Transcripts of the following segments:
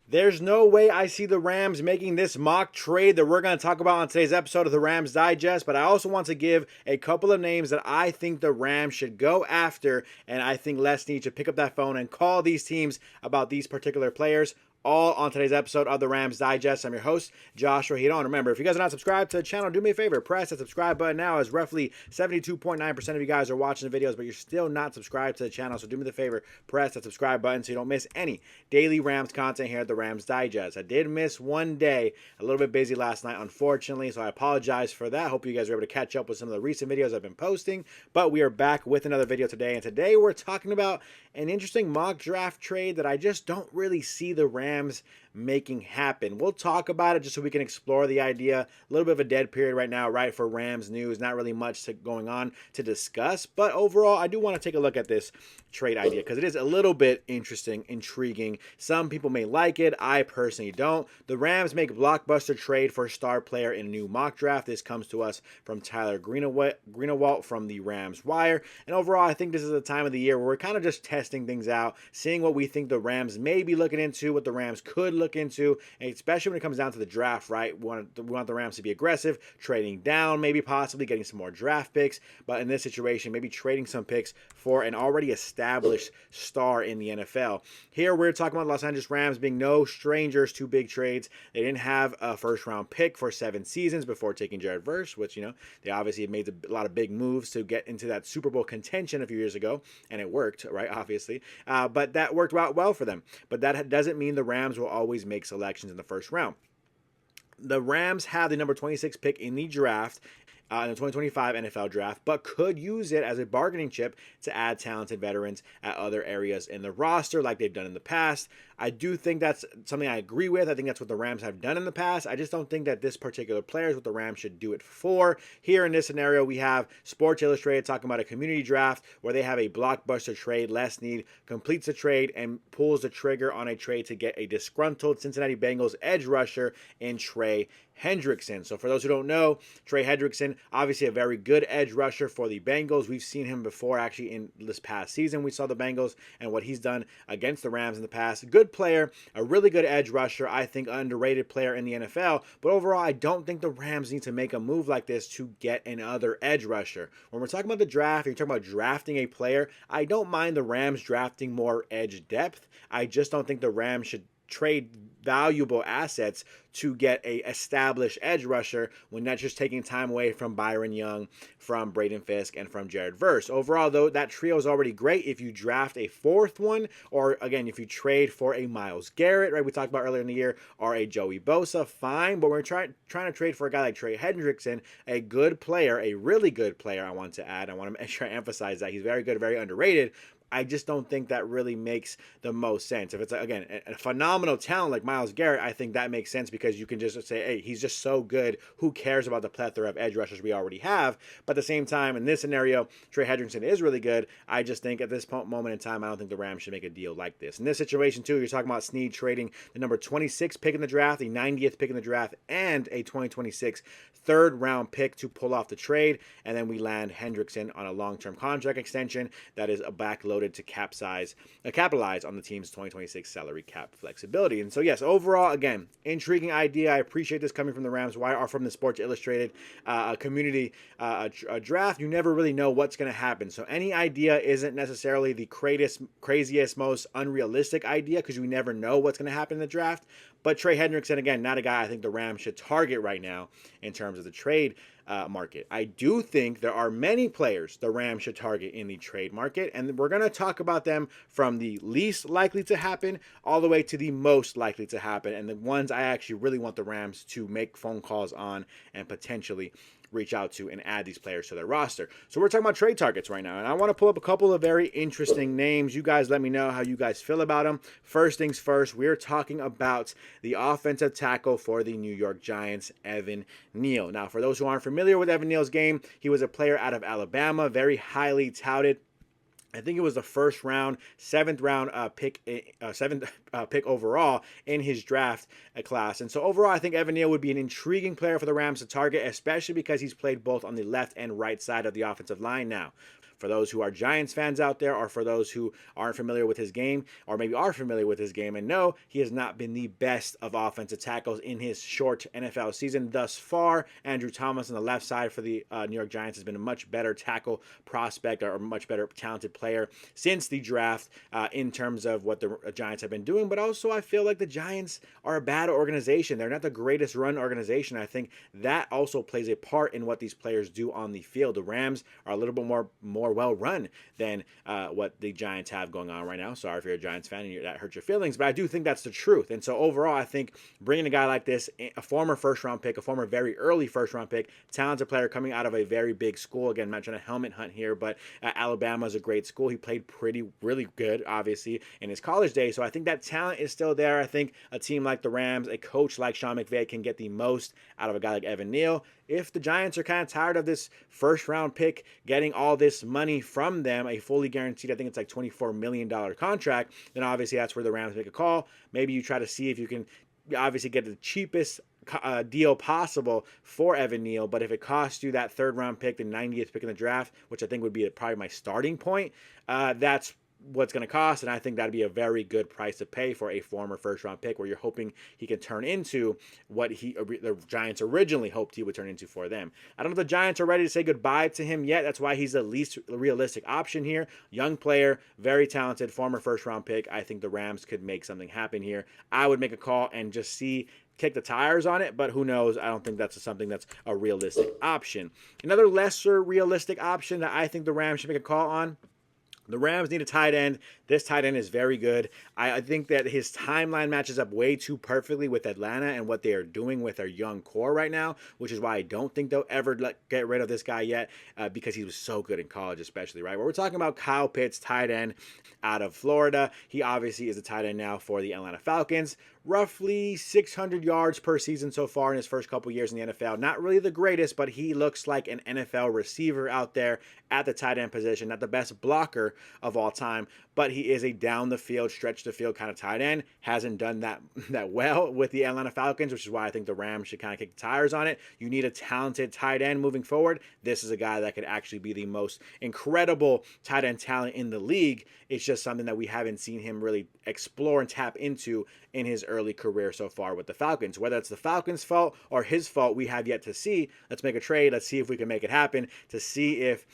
There's no way I see the Rams making this mock trade that we're going to talk about on today's episode of the Rams Digest, but I also want to give a couple of names that I think the Rams should go after, and I think Les Snead should pick up that phone and call these teams about these particular players. All on today's episode of the Rams Digest. I'm your host, Joshua Giron. Remember, if you guys are not subscribed to the channel, do me a favor, press that subscribe button now, as roughly 72.9% of you guys are watching the videos, but you're still not subscribed to the channel. So do me the favor, press that subscribe button so you don't miss any daily Rams content here at the Rams Digest. I did miss one day, a little bit busy last night, unfortunately, so I apologize for that. Hope you guys are able to catch up with some of the recent videos I've been posting, but we are back with another video today, and today we're talking about an interesting mock draft trade that I just don't really see the Rams making happen. We'll talk about it just so we can explore the idea. A little bit of a dead period right now, right, for Rams news. Not really much going on to discuss, but overall, I do want to take a look at this trade idea because it is a little bit interesting, intriguing. Some people may like it. I personally don't. The Rams make blockbuster trade for a star player in a new mock draft. This comes to us from Tyler Greenawalt from the Rams Wire. And overall, I think this is the time of the year where we're kind of just testing things out, seeing what we think the Rams may be looking into, what the Rams could look into, and especially when it comes down to the draft, right? We want the Rams to be aggressive, trading down, maybe possibly getting some more draft picks, but in this situation, maybe trading some picks for an already established star in the NFL. Here, we're talking about Los Angeles Rams being no strangers to big trades. They didn't have a first-round pick for 7 seasons before taking Jared Verse, which, they obviously have made a lot of big moves to get into that Super Bowl contention a few years ago, and it worked, right, obviously. But that worked out well for them. But that doesn't mean the Rams will always make selections in the first round. The Rams have the number 26 pick in the draft, in the 2025 NFL draft, but could use it as a bargaining chip to add talented veterans at other areas in the roster like they've done in the past. I do think that's something I agree with. I think that's what the Rams have done in the past. I just don't think that this particular player is what the Rams should do it for. Here in this scenario, we have Sports Illustrated talking about a community draft where they have a blockbuster trade. Les Snead completes the trade and pulls the trigger on a trade to get a disgruntled Cincinnati Bengals edge rusher in Trey Hendrickson. So for those who don't know, Trey Hendrickson, obviously a very good edge rusher for the Bengals. We've seen him before, actually, in this past season. We saw the Bengals and what he's done against the Rams in the past. Good player, a really good edge rusher, I think underrated player in the NFL. But overall, I don't think the Rams need to make a move like this to get another edge rusher. When we're talking about the draft, you're talking about drafting a player, I don't mind the Rams drafting more edge depth. I just don't think the Rams should trade valuable assets to get a established edge rusher when that's just taking time away from Byron Young, from Braden Fisk, and from Jared Verse. Overall, though, that trio is already great. If you draft a fourth one, or again, if you trade for a Myles Garrett, right, we talked about earlier in the year, or a Joey Bosa, fine, but we're trying to trade for a guy like Trey Hendrickson, a good player, a really good player, I want to add. I want to make sure I emphasize that. He's very good, very underrated. I just don't think that really makes the most sense. If it's, again, a phenomenal talent like Myles Garrett, I think that makes sense because you can just say, hey, he's just so good. Who cares about the plethora of edge rushers we already have? But at the same time, in this scenario, Trey Hendrickson is really good. I just think at this moment in time, I don't think the Rams should make a deal like this. In this situation, too, you're talking about Snead trading the number 26 pick in the draft, the 90th pick in the draft, and a 2026 third-round pick to pull off the trade. And then we land Hendrickson on a long-term contract extension that is a backload to capitalize on the team's 2026 salary cap flexibility. And so, yes, overall, again, intriguing idea. I appreciate this coming from the Rams Wire or from the Sports Illustrated community draft. You never really know what's going to happen. So any idea isn't necessarily the craziest, most unrealistic idea because you never know what's going to happen in the draft. But Trey Hendrickson, again, not a guy I think the Rams should target right now in terms of the trade market. I do think there are many players the Rams should target in the trade market, and we're going to talk about them from the least likely to happen all the way to the most likely to happen, and the ones I actually really want the Rams to make phone calls on and potentially reach out to and add these players to their roster. So we're talking about trade targets right now, and I want to pull up a couple of very interesting names. You guys let me know how you guys feel about them. First things first, we're talking about the offensive tackle for the New York Giants, Evan Neal. Now, for those who aren't familiar with Evan Neal's game, he was a player out of Alabama, very highly touted. I think it was the first round, seventh pick overall in his draft class. And so overall, I think Evan Neal would be an intriguing player for the Rams to target, especially because he's played both on the left and right side of the offensive line now. for those who are Giants fans out there, or for those who aren't familiar with his game, or maybe are familiar with his game and know he has not been the best of offensive tackles in his short NFL season thus far. Andrew Thomas on the left side for the New York Giants has been a much better tackle prospect, or a much better talented player since the draft in terms of what the Giants have been doing. But also I feel like the Giants are a bad organization. They're not the greatest run organization. I think that also plays a part in what these players do on the field. The Rams are a little bit more well run than what the Giants have going on right now. Sorry if you're a Giants fan and that hurts your feelings, but I do think that's the truth. And so overall, I think bringing a guy like this, a former first-round pick, a former very early first-round pick, talented player coming out of a very big school. Again, I'm not trying to helmet hunt here, but Alabama is a great school. He played really good, obviously, in his college days. So I think that talent is still there. I think a team like the Rams, a coach like Sean McVay, can get the most out of a guy like Evan Neal. If the Giants are kind of tired of this first-round pick getting all this money from them, a fully guaranteed, I think it's like $24 million contract, then obviously that's where the Rams make a call. Maybe you try to see if you can obviously get the cheapest deal possible for Evan Neal, but if it costs you that third-round pick, the 90th pick in the draft, which I think would be probably my starting point, that's what's going to cost, and I think that'd be a very good price to pay for a former first-round pick, where you're hoping he can turn into what the Giants originally hoped he would turn into for them. I don't know if the Giants are ready to say goodbye to him yet. That's why he's the least realistic option here. Young player, very talented, former first-round pick. I think the Rams could make something happen here. I would make a call and just kick the tires on it, but who knows? I don't think that's something that's a realistic option. Another lesser realistic option that I think the Rams should make a call on, the Rams need a tight end. This tight end is very good. I think that his timeline matches up way too perfectly with Atlanta and what they are doing with their young core right now, which is why I don't think they'll ever get rid of this guy yet, because he was so good in college, especially, right? We're talking about Kyle Pitts, tight end out of Florida. He obviously is a tight end now for the Atlanta Falcons. Roughly 600 yards per season so far in his first couple years in the NFL. Not really the greatest, but he looks like an NFL receiver out there at the tight end position. Not the best blocker of all time, but he is a down the field, stretch the field kind of tight end. Hasn't done that well with the Atlanta Falcons, which is why I think the Rams should kind of kick the tires on it. You need a talented tight end moving forward. This is a guy that could actually be the most incredible tight end talent in the league. It's just something that we haven't seen him really explore and tap into in his early career so far with the Falcons. Whether it's the Falcons' fault or his fault, we have yet to see. Let's make a trade. Let's see if we can make it happen, to see if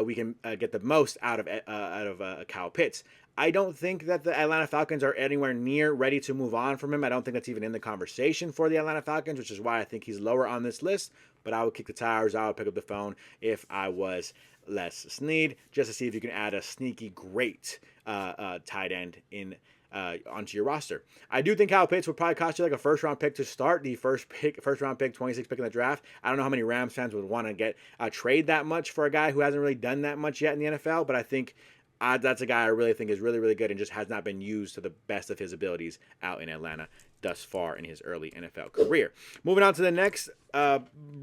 we can get the most out of Kyle Pitts. I don't think that the Atlanta Falcons are anywhere near ready to move on from him. I don't think that's even in the conversation for the Atlanta Falcons, which is why I think he's lower on this list. But I would kick the tires. I would pick up the phone if I was Les Snead, just to see if you can add a sneaky great tight end in onto your roster. I do think Kyle Pitts would probably cost you like a first-round pick to start, the first-round pick, 26th pick in the draft. I don't know how many Rams fans would want to get trade that much for a guy who hasn't really done that much yet in the NFL, but I think that's a guy I really think is really good and just has not been used to the best of his abilities out in Atlanta thus far in his early NFL career. Moving on to the next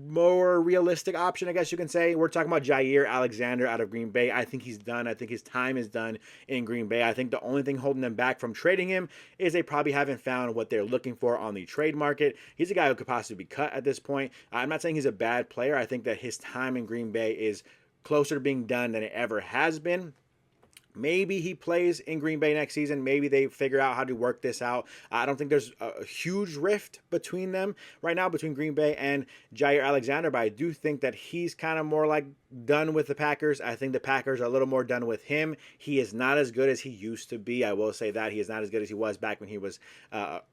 more realistic option, I guess you can say. We're talking about Jair Alexander out of Green Bay. I think he's done. I think his time is done in Green Bay. I think the only thing holding them back from trading him is they probably haven't found what they're looking for on the trade market. He's a guy who could possibly be cut at this point. I'm not saying he's a bad player. I think that his time in Green Bay is closer to being done than it ever has been. Maybe he plays in Green Bay next season. Maybe they figure out how to work this out. I don't think there's a huge rift between them right now, between Green Bay and Jair Alexander, but I do think that he's kind of more like done with the Packers. I think the Packers are a little more done with him. He is not as good as he used to be. I will say that. He is not as good as he was back when he was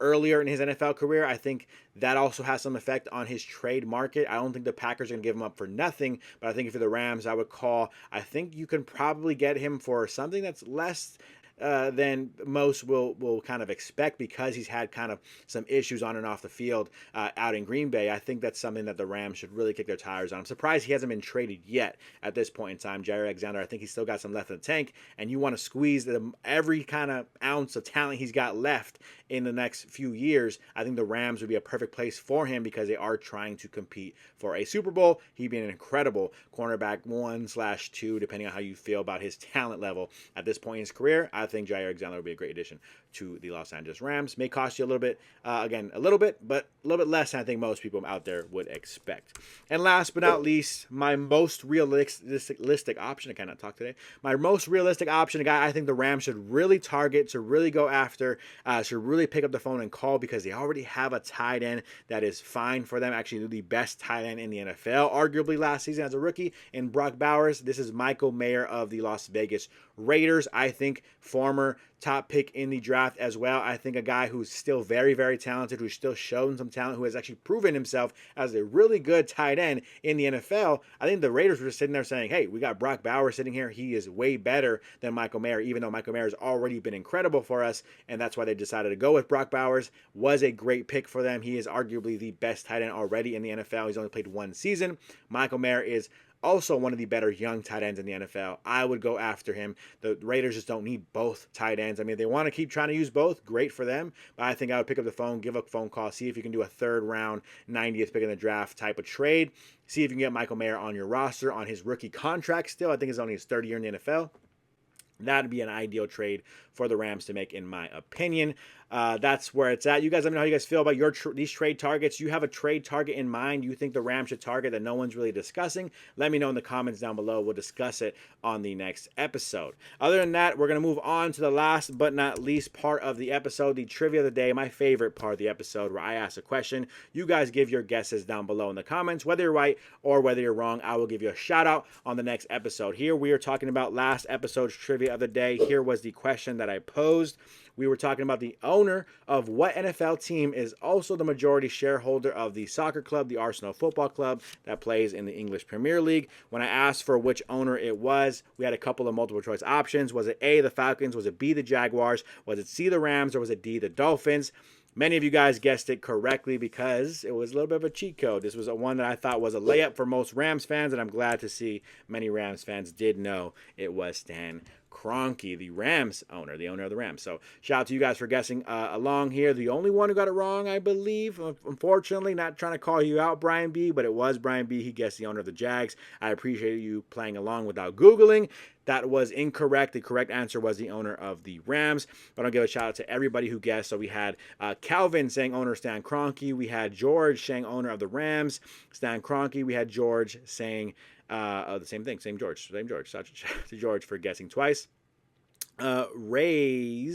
earlier in his NFL career. I think that also has some effect on his trade market. I don't think the Packers are going to give him up for nothing, but I think if you're the Rams, I would call. I think you can probably get him for something that's less than most will kind of expect, because he's had kind of some issues on and off the field out in Green Bay. I think that's something that the Rams should really kick their tires on. I'm surprised he hasn't been traded yet at this point in time. Jair Alexander, I think he's still got some left in the tank, and you want to squeeze every kind of ounce of talent he's got left in the next few years. I think the Rams would be a perfect place for him, because they are trying to compete for a Super Bowl. He'd be an incredible cornerback 1/2, depending on how you feel about his talent level at this point in his career. I think Jair Alexander will be a great addition to the Los Angeles Rams. May cost you a little bit, again, a little bit, but a little bit less than I think most people out there would expect. And last but not least, my most realistic option, I cannot talk today, my most realistic option, a guy I think the Rams should really target, to really go after, should really pick up the phone and call, because they already have a tight end that is fine for them, actually the best tight end in the NFL, arguably last season as a rookie, in Brock Bowers. This is Michael Mayer of the Las Vegas Raiders. I think former top pick in the draft as well. I think a guy who's still very, very talented, who's still shown some talent, who has actually proven himself as a really good tight end in the NFL. I think the Raiders were just sitting there saying, hey, we got Brock Bowers sitting here. He is way better than Michael Mayer, even though Michael Mayer has already been incredible for us, and that's why they decided to go with Brock Bowers. Was a great pick for them. He is arguably the best tight end already in the NFL. He's only played one season. Michael Mayer is also one of the better young tight ends in the NFL. I would go after him. The Raiders just don't need both tight ends. I mean, if they want to keep trying to use both, great for them. But I think I would pick up the phone, give a phone call, see if you can do a third round, 90th pick in the draft type of trade. See if you can get Michael Mayer on your roster on his rookie contract still. I think it's only his third year in the NFL. That'd be an ideal trade for the Rams to make, in my opinion. That's where it's at. You guys let me know how you guys feel about these trade targets. You have a trade target in mind you think the Rams should target that no one's really discussing? Let me know in the comments down below. We'll discuss it on the next episode. Other than that, we're going to move on to the last but not least part of the episode, the trivia of the day, my favorite part of the episode, where I ask a question. You guys give your guesses down below in the comments. Whether you're right or whether you're wrong, I will give you a shout out on the next episode. Here we are talking about last episode's trivia of the day. Here was the question that I posed. We were talking about the owner of what NFL team is also the majority shareholder of the soccer club, the Arsenal Football Club, that plays in the English Premier League. When I asked for which owner it was, we had a couple of multiple choice options. Was it A, the Falcons? Was it B, the Jaguars? Was it C, the Rams? Or was it D, the Dolphins? Many of you guys guessed it correctly because it was a little bit of a cheat code. This was one that I thought was a layup for most Rams fans, and I'm glad to see many Rams fans did know it was Stan Kroenke, the Rams owner, the owner of the Rams. So shout out to you guys for guessing along here. The only one who got it wrong, I believe, unfortunately, not trying to call you out, Brian B., but it was Brian B. He guessed the owner of the Jags. I appreciate you playing along without Googling. That was incorrect. The correct answer was the owner of the Rams. But I'll give a shout out to everybody who guessed. So we had Calvin saying owner Stan Kroenke. We had George saying owner of the Rams, Stan Kroenke. We had George saying the same thing, same George. Shout out to George for guessing twice. Ray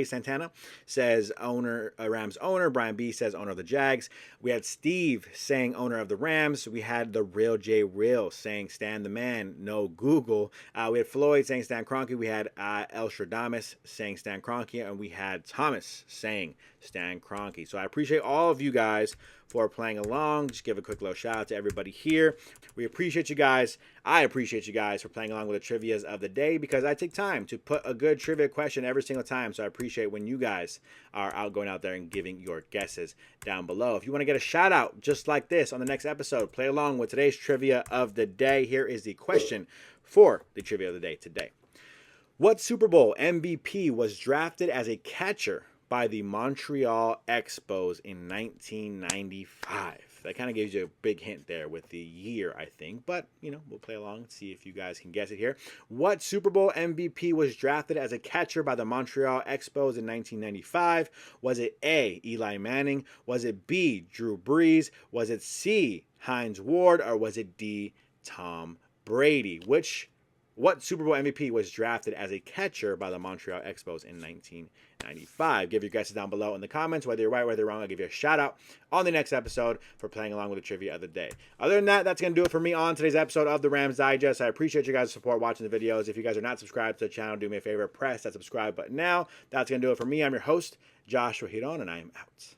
Santana says owner, Rams owner. Brian B says owner of the Jags. We had Steve saying owner of the Rams. We had the Real J Real saying Stan the man, no Google. We had Floyd saying Stan Kroenke. We had El Stradamus saying Stan Kroenke, and we had Thomas saying Stan Kroenke. So I appreciate all of you guys for playing along. Just give a quick little shout out to everybody here. We appreciate you guys. I appreciate you guys for playing along with the trivias of the day, because I take time to put a good trivia question every single time. So I appreciate when you guys are going out there and giving your guesses down below. If you want to get a shout out just like this on the next episode, play along with today's trivia of the day. Here is the question for the trivia of the day today. What Super Bowl MVP was drafted as a catcher by the Montreal Expos in 1995. That kind of gives you a big hint there with the year, I think. But, we'll play along and see if you guys can guess it here. What Super Bowl MVP was drafted as a catcher by the Montreal Expos in 1995? Was it A, Eli Manning? Was it B, Drew Brees? Was it C, Hines Ward? Or was it D, Tom Brady? What Super Bowl MVP was drafted as a catcher by the Montreal Expos in 1995? Give your guesses down below in the comments. Whether you're right, whether you're wrong, I'll give you a shout out on the next episode for playing along with the trivia of the day. Other than that, that's going to do it for me on today's episode of the Rams Digest. I appreciate you guys' support watching the videos. If you guys are not subscribed to the channel, do me a favor, press that subscribe button now. That's going to do it for me. I'm your host, Joshua Giron, and I am out.